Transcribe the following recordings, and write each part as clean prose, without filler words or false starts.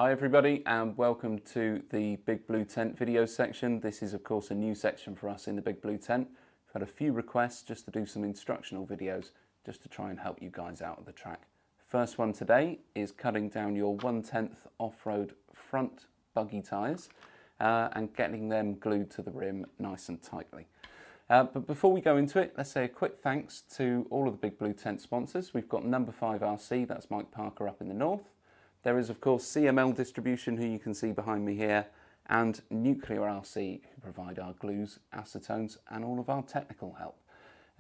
Hi everybody and welcome to the Big Blue Tent video section. This is of course a new section for us in the Big Blue Tent. We've had a few requests just to do some instructional videos just to try and help you guys out at the track. First one today is cutting down your 1/10 off-road front buggy tyres and getting them glued to the rim nice and tightly. But before we go into it, let's say a quick thanks to all of the Big Blue Tent sponsors. We've got Number 5 RC, that's Mike Parker up in the north. There is of course CML Distribution, who you can see behind me here, and Nuclear RC, who provide our glues, acetones and all of our technical help.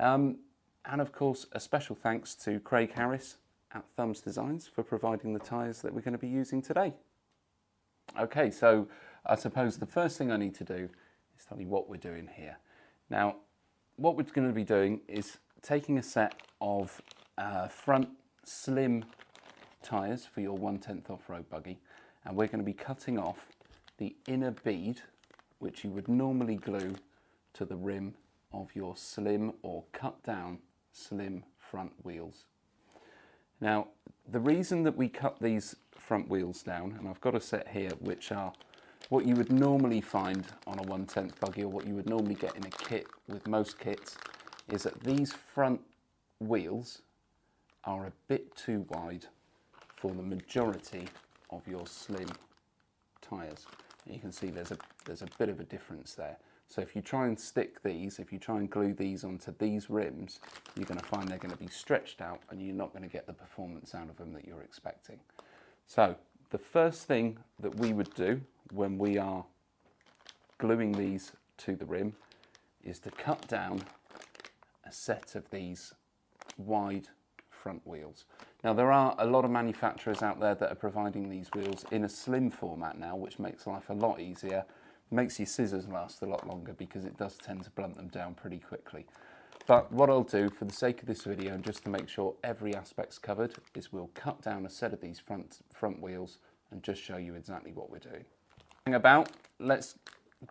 And of course a special thanks to Craig Harris at Thumbs Designs for providing the tyres that we're going to be using today. Okay, so I suppose the first thing I need to do is tell you what we're doing here. Now, what we're going to be doing is taking a set of front slim tyres for your 1/10 off-road buggy, and we're going to be cutting off the inner bead, which you would normally glue to the rim of your slim or cut down slim front wheels. Now, the reason that we cut these front wheels down, and I've got a set here which are what you would normally find on a 1/10 buggy, or what you would normally get in a kit with most kits, is that these front wheels are a bit too wide for the majority of your slim tyres. You can see there's a bit of a difference there. So if you try and stick these, if you try and glue these onto these rims, you're going to find they're going to be stretched out and you're not going to get the performance out of them that you're expecting. So the first thing that we would do when we are gluing these to the rim is to cut down a set of these wide front wheels. Now there are a lot of manufacturers out there that are providing these wheels in a slim format now, which makes life a lot easier, makes your scissors last a lot longer because it does tend to blunt them down pretty quickly. But what I'll do for the sake of this video, and just to make sure every aspect's covered, is we'll cut down a set of these front wheels and just show you exactly what we're doing. About, let's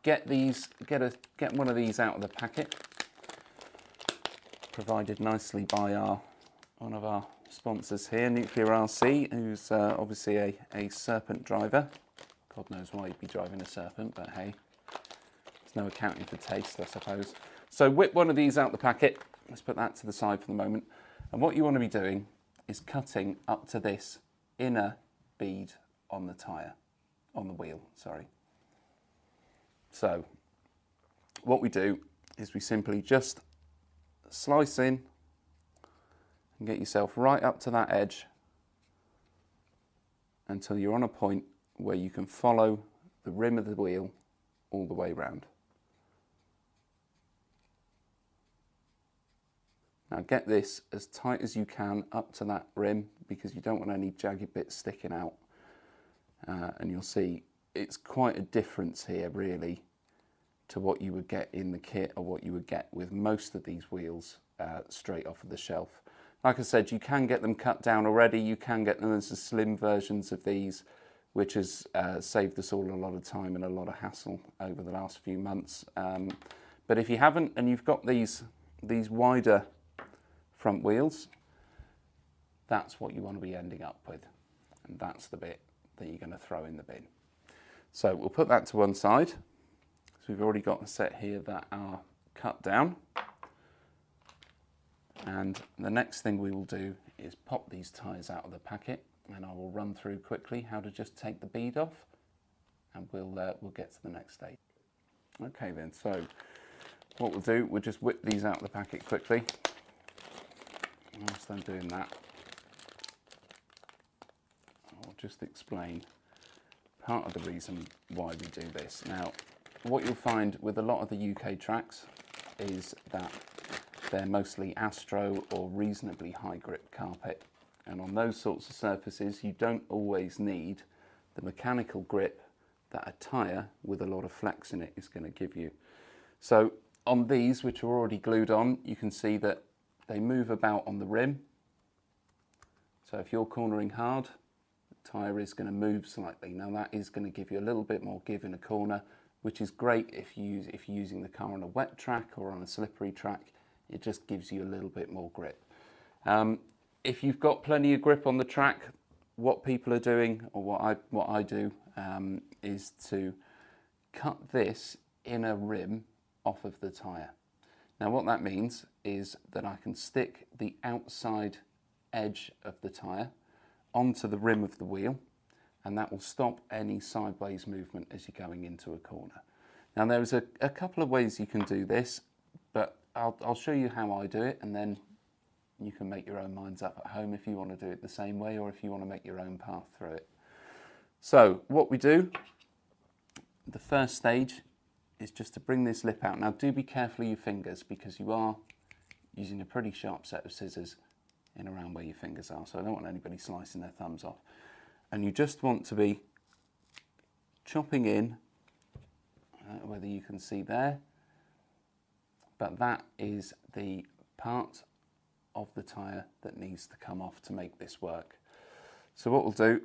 get one of these out of the packet, provided nicely by one of our sponsors here, Nuclear RC, who's obviously a Serpent driver. God knows why you'd be driving a Serpent, but hey, there's no accounting for taste, I suppose. So whip one of these out the packet. Let's put that to the side for the moment. And what you want to be doing is cutting up to this inner bead on the tyre, on the wheel, sorry. So what we do is we simply just slice in and get yourself right up to that edge until you're on a point where you can follow the rim of the wheel all the way round. Now get this as tight as you can up to that rim, because you don't want any jagged bits sticking out. And you'll see it's quite a difference here really to what you would get in the kit, or what you would get with most of these wheels straight off of the shelf. Like I said, you can get them cut down already, you can get them as the slim versions of these, which has saved us all a lot of time and a lot of hassle over the last few months. But if you haven't, and you've got these wider front wheels, that's what you want to be ending up with, and that's the bit that you're going to throw in the bin. So we'll put that to one side. So we've already got a set here that are cut down, and the next thing we will do is pop these tyres out of the packet, and I will run through quickly how to just take the bead off, and we'll get to the next stage. Okay then, so what we'll do, we'll just whip these out of the packet quickly. Whilst I'm doing that, I'll just explain part of the reason why we do this. Now, what you'll find with a lot of the UK tracks is that they're mostly Astro or reasonably high grip carpet. And on those sorts of surfaces, you don't always need the mechanical grip that a tyre with a lot of flex in it is going to give you. So on these, which are already glued on, you can see that they move about on the rim. So if you're cornering hard, the tyre is going to move slightly. Now that is going to give you a little bit more give in a corner, which is great if you're using the car on a wet track or on a slippery track. It just gives you a little bit more grip. If you've got plenty of grip on the track, what people are doing, or what I do, is to cut this inner rim off of the tyre. Now what that means is that I can stick the outside edge of the tyre onto the rim of the wheel, and that will stop any sideways movement as you're going into a corner. Now there's a couple of ways you can do this, but I'll show you how I do it, and then you can make your own minds up at home if you want to do it the same way, or if you want to make your own path through it. So what we do, the first stage is just to bring this lip out. Now do be careful of your fingers, because you are using a pretty sharp set of scissors in around where your fingers are, so I don't want anybody slicing their thumbs off. And you just want to be chopping in, whether you can see there, but that is the part of the tyre that needs to come off to make this work. So what we'll do,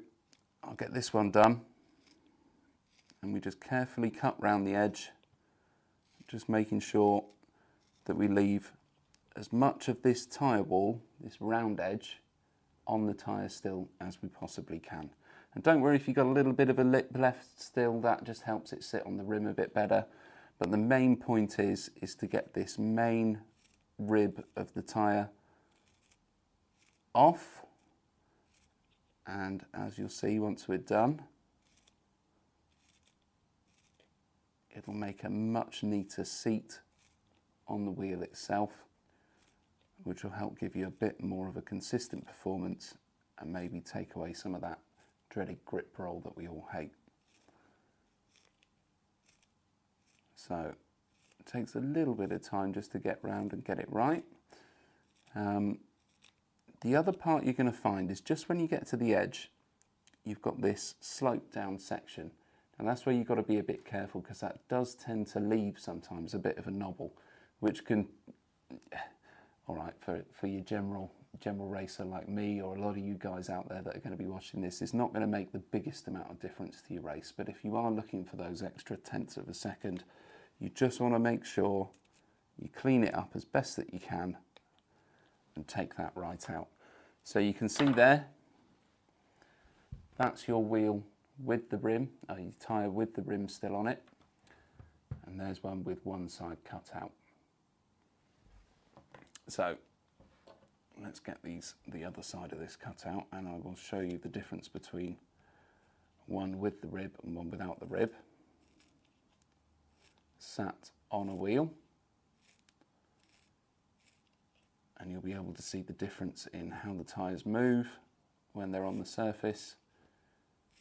I'll get this one done, and we just carefully cut round the edge, just making sure that we leave as much of this tyre wall, this round edge, on the tyre still as we possibly can. And don't worry if you've got a little bit of a lip left still, that just helps it sit on the rim a bit better. But the main point is to get this main rib of the tyre off. And as you'll see, once we're done, it'll make a much neater seat on the wheel itself, which will help give you a bit more of a consistent performance and maybe take away some of that dreaded grip roll that we all hate. So it takes a little bit of time just to get round and get it right. The other part you're going to find is just when you get to the edge, you've got this sloped down section, and that's where you've got to be a bit careful, because that does tend to leave sometimes a bit of a knobble, which can, all right, for your general racer like me, or a lot of you guys out there that are going to be watching this, it's not going to make the biggest amount of difference to your race. But if you are looking for those extra tenths of a second, you just want to make sure you clean it up as best that you can and take that right out. So you can see there, that's your wheel with the rim, your tyre with the rim still on it, and there's one with one side cut out. So let's get the other side of this cut out, and I will show you the difference between one with the rib and one without the rib, sat on a wheel. And you'll be able to see the difference in how the tyres move when they're on the surface.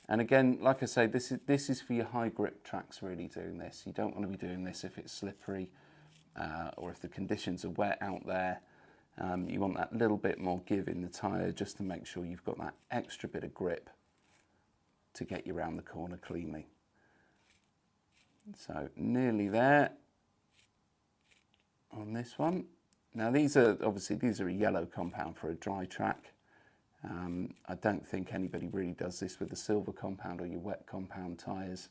And again, like I say, this is for your high grip tracks really doing this. You don't want to be doing this if it's slippery or if the conditions are wet out there. You want that little bit more give in the tyre just to make sure you've got that extra bit of grip to get you around the corner cleanly. So nearly there on this one. Now these are a yellow compound for a dry track. I don't think anybody really does this with the silver compound or your wet compound tyres.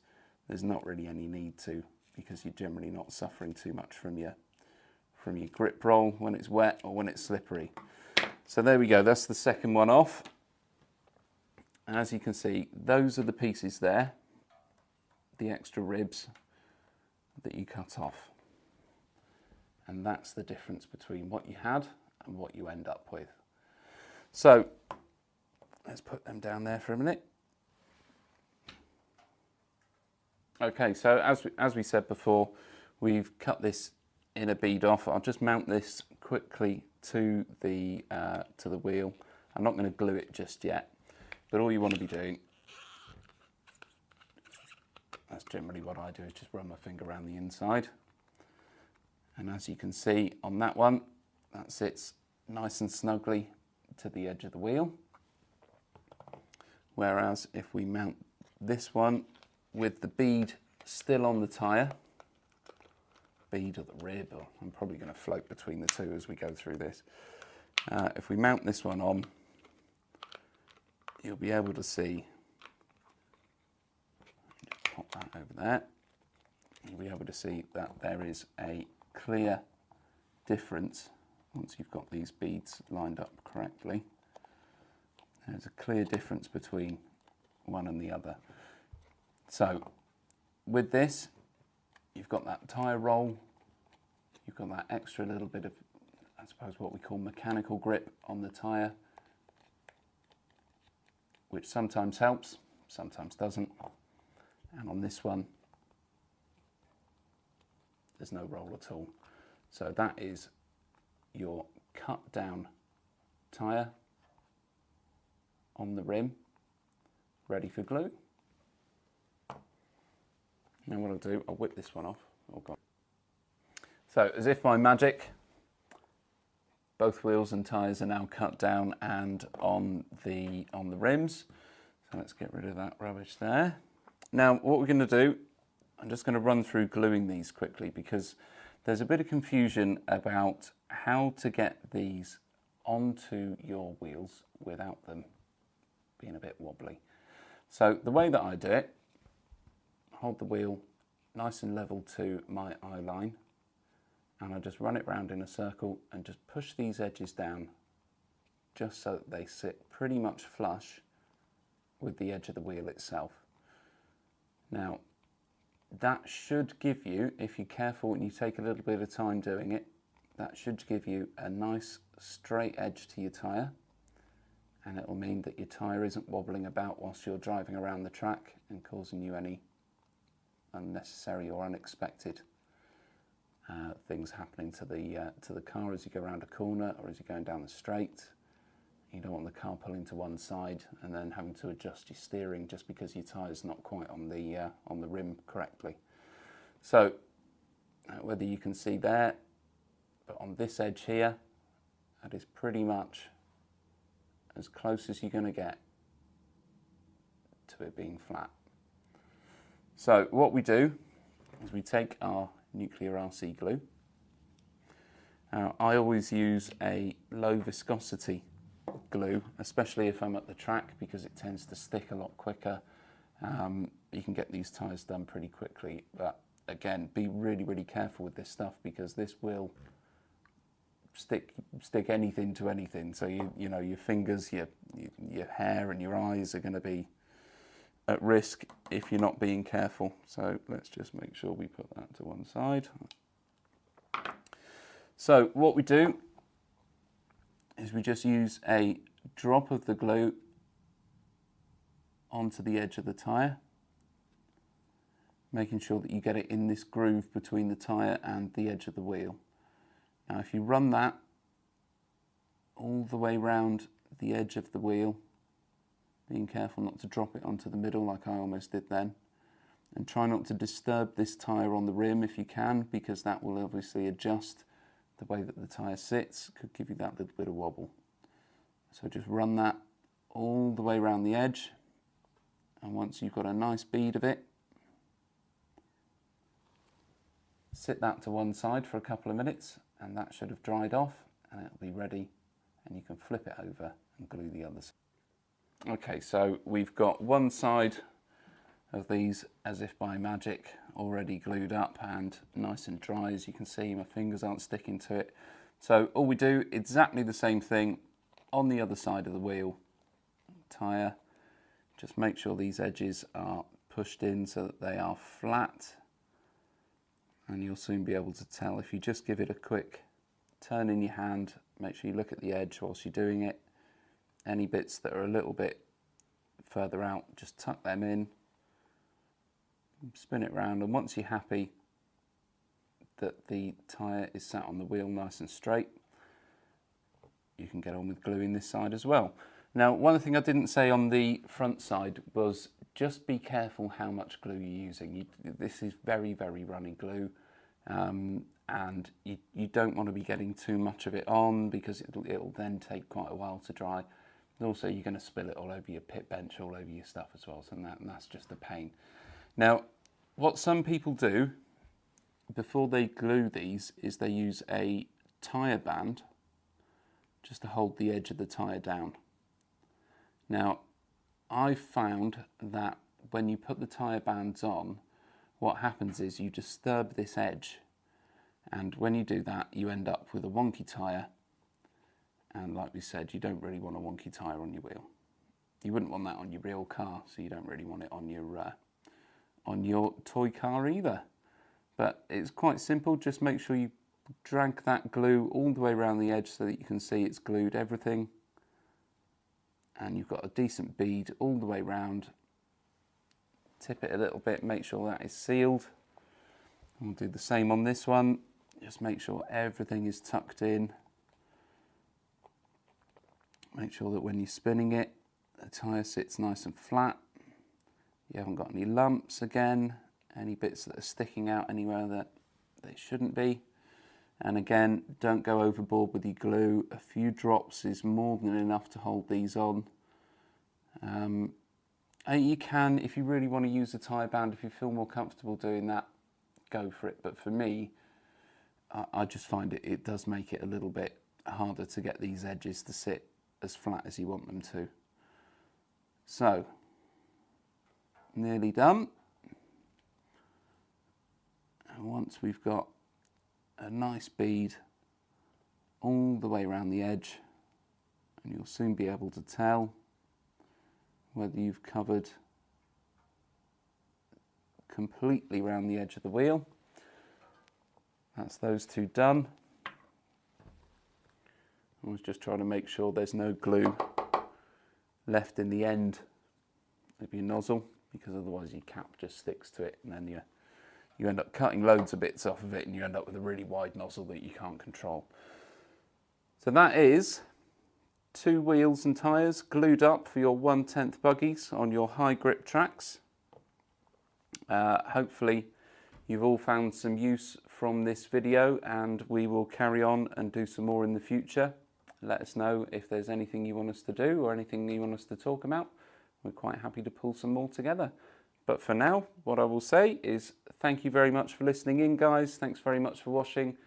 There's not really any need to, because you're generally not suffering too much from your grip roll when it's wet or when it's slippery. So there we go, that's the second one off. And as you can see, those are the pieces there, the extra ribs that you cut off. And that's the difference between what you had and what you end up with. So let's put them down there for a minute. Okay, so as we said before, we've cut this inner bead off. I'll just mount this quickly to the wheel. I'm not going to glue it just yet, but all you want to be doing, that's generally what I do, is just run my finger around the inside. And as you can see on that one, that sits nice and snugly to the edge of the wheel. Whereas if we mount this one with the bead still on the tyre, bead or the rib, or I'm probably going to float between the two as we go through this. If we mount this one on, you'll be able to see, just pop that over there, you'll be able to see that there is a clear difference once you've got these beads lined up correctly. There's a clear difference between one and the other. So with this, you've got that tyre roll, you've got that extra little bit of, I suppose, what we call mechanical grip on the tyre, which sometimes helps, sometimes doesn't. And on this one, there's no roll at all. So that is your cut down tyre on the rim, ready for glue. Now what I'll do, I'll whip this one off. Oh God. So as if by magic, both wheels and tyres are now cut down and on the rims. So let's get rid of that rubbish there. Now what we're going to do, I'm just going to run through gluing these quickly because there's a bit of confusion about how to get these onto your wheels without them being a bit wobbly. So the way that I do it, hold the wheel nice and level to my eye line, and I just run it round in a circle and just push these edges down just so that they sit pretty much flush with the edge of the wheel itself. Now that should give you, if you're careful and you take a little bit of time doing it, that should give you a nice straight edge to your tyre, and it will mean that your tyre isn't wobbling about whilst you're driving around the track and causing you any unnecessary or unexpected things happening to the car as you go around a corner or as you're going down the straight. You don't want the car pulling to one side and then having to adjust your steering just because your tyre's not quite on the rim correctly. So whether you can see there, but on this edge here, that is pretty much as close as you're going to get to it being flat. So what we do is we take our nuclear RC glue. I always use a low viscosity glue, especially if I'm at the track, because it tends to stick a lot quicker. You can get these tyres done pretty quickly, but again, be really, really careful with this stuff because this will stick anything to anything. So you know your fingers, your hair, and your eyes are going to be at risk if you're not being careful. So let's just make sure we put that to one side. So what we do is we just use a drop of the glue onto the edge of the tyre, making sure that you get it in this groove between the tyre and the edge of the wheel. Now if you run that all the way round the edge of the wheel, being careful not to drop it onto the middle like I almost did then, and try not to disturb this tyre on the rim if you can, because that will obviously adjust the way that the tyre sits, could give you that little bit of wobble. So just run that all the way around the edge, and once you've got a nice bead of it, sit that to one side for a couple of minutes, and that should have dried off and it'll be ready, and you can flip it over and glue the other side. Okay, so we've got one side of these, as if by magic, already glued up and nice and dry. As you can see, my fingers aren't sticking to it. So all we do, exactly the same thing on the other side of the wheel tyre. Just make sure these edges are pushed in so that they are flat, and you'll soon be able to tell if you just give it a quick turn in your hand. Make sure you look at the edge whilst you're doing it. Any bits that are a little bit further out, just tuck them in, spin it round, and once you're happy that the tyre is sat on the wheel nice and straight, you can get on with gluing this side as well. Now, one thing I didn't say on the front side was just be careful how much glue you're using. This is very, very runny glue, and you don't want to be getting too much of it on because it'll then take quite a while to dry. And also, you're going to spill it all over your pit bench, all over your stuff as well, and that's just a pain. Now, what some people do before they glue these is they use a tyre band just to hold the edge of the tyre down. Now, I've found that when you put the tyre bands on, what happens is you disturb this edge, and when you do that, you end up with a wonky tyre, and like we said, you don't really want a wonky tyre on your wheel. You wouldn't want that on your real car, so you don't really want it on your toy car either. But it's quite simple. Just make sure you drag that glue all the way around the edge so that you can see it's glued everything. And you've got a decent bead all the way round. Tip it a little bit, make sure that is sealed. And we'll do the same on this one. Just make sure everything is tucked in. Make sure that when you're spinning it, the tyre sits nice and flat. You haven't got any lumps again, any bits that are sticking out anywhere that they shouldn't be. And again, don't go overboard with your glue. A few drops is more than enough to hold these on. And you can, if you really want to use a tyre band, if you feel more comfortable doing that, go for it. But for me, I just find it does make it a little bit harder to get these edges to sit as flat as you want them to. So, nearly done. And once we've got a nice bead all the way around the edge, and you'll soon be able to tell whether you've covered completely around the edge of the wheel. That's those two done. I was just trying to make sure there's no glue left in the end of your nozzle, because otherwise your cap just sticks to it, and then you end up cutting loads of bits off of it, and you end up with a really wide nozzle that you can't control. So that is 2 wheels and tyres glued up for your 1/10 buggies on your high grip tracks. Hopefully you've all found some use from this video, and we will carry on and do some more in the future. Let us know if there's anything you want us to do or anything you want us to talk about. We're quite happy to pull some more together. But for now, what I will say is thank you very much for listening in, guys. Thanks very much for watching.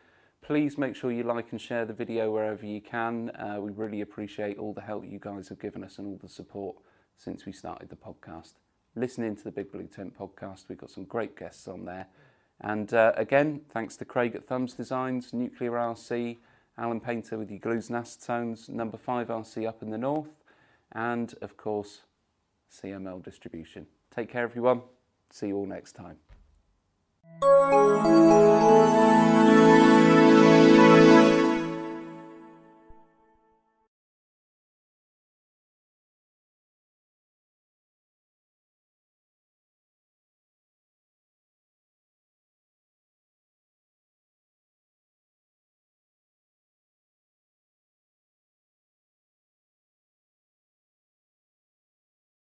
Please make sure you like and share the video wherever you can. We really appreciate all the help you guys have given us and all the support since we started the podcast. Listen in to the Big Blue Tent podcast. We've got some great guests on there. And again, thanks to Craig at Thumbs Designs, Nuclear RC, Alan Painter with your glues and acetones, Number 5 RC up in the north, and of course, CML Distribution. Take care, everyone. See you all next time.